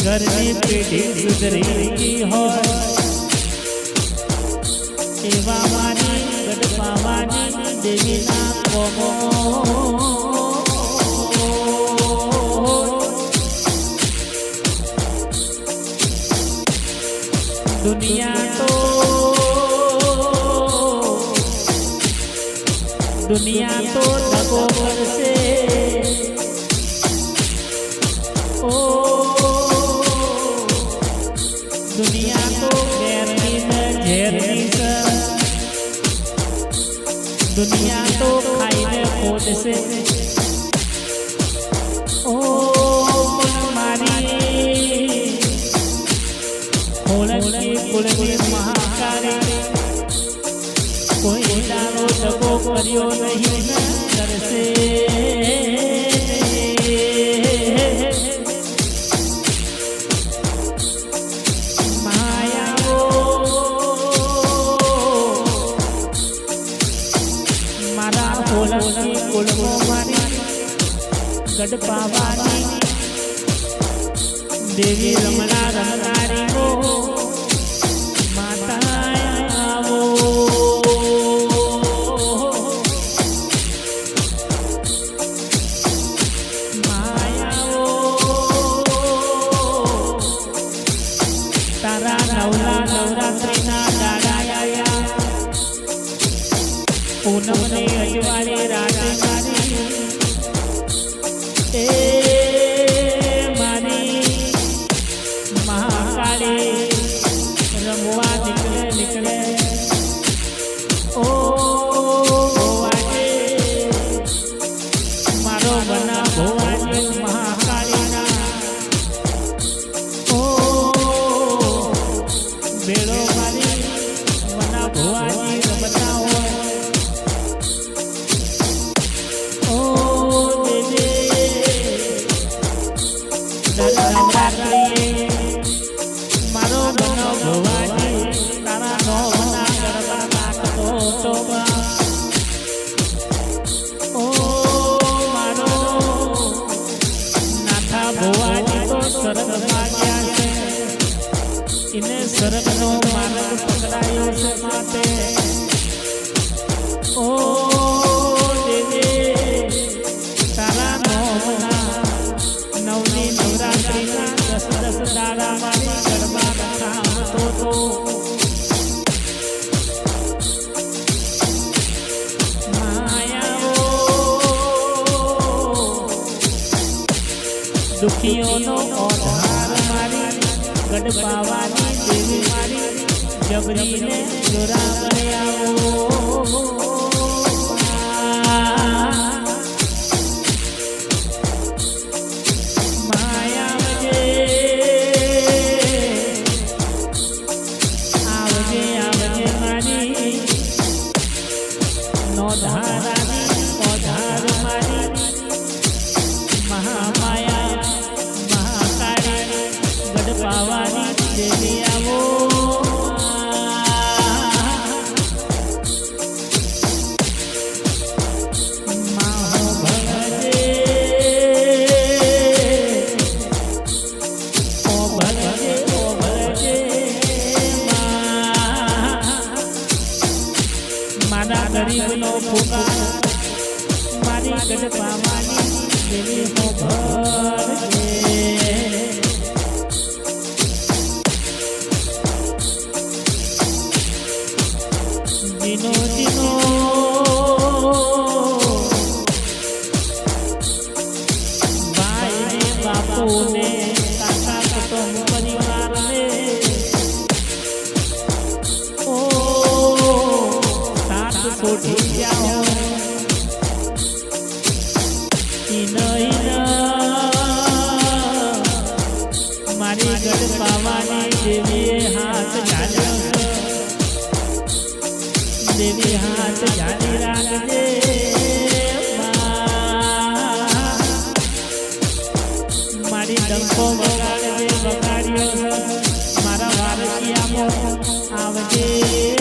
ઘરની પેઢી સુધરી હોય એવા મારી ગઢપાવાની દેવીના કોમો દુનિયા તો દગો કરશે ઓ દુનિયા તો ઘેરની ને ઝેરની છે દુનિયા તો ખાઈને ખોદશે ઓ મારી હોળકી કુળની મહાકાળી કોઈ દાનો દગો કર્યો નહીં કરશે મારા હોળકી કુળમો મારી ગઢપાવાની દેવી રમણા રમનારી ઓ નવરાત્રિના દાડાયા પૂનમને અજવાળે રાતે મારી એ મારી મહાકાળી રમવા નીકળે ઓ ભોવાજે મારો બના ભોવાજે મહાકાળીના બેડો મારી મના ભુવાજી રમતા હોય ઓ દેવી મારો બનો ભુવાજી તારા નો મના ગરબા નાખતો તો ઓ મારો નાથા ભુવાજી તો સ્વર્ગમાં ગયા છે ઇને સ્વર્ગનો માર્ગ પકડાયો છે માટે ઓ દેવી તારા નોમના નવની નવરાત્રિના 10 દાડા મારી ગરબા રખાવતો તો માયાઓ દુખીઓનો ઓધાર મારી ગઢપાવાની દેવી મારી જબરીને જોરાવરે આવો માયાવજે આવજે આવજે મારી નો ધારાની ઓધાર મારી મહામાયા મહાકાળી ગઢપાવાની દેવી આવો માહો ભગજે ઓ ભગજે ઓ ભગજે મારા ગરીબનો પુકાર મારી ગઢપાવાની દેવી હો ભગજે જીનો જીનો ભાઈ ને બાપુ ને કાકા કુટુંબ પરિવાર ને ઓ સાથ છોડી જાઓ મારી ગઢપાવાની દેવીએ હાથ ઝાલ્યો દેવી હાથ ઝાલી રાખજે મારી ડંકો વગાડજે વગાડ્યો મારા વારસિયામાં આવજે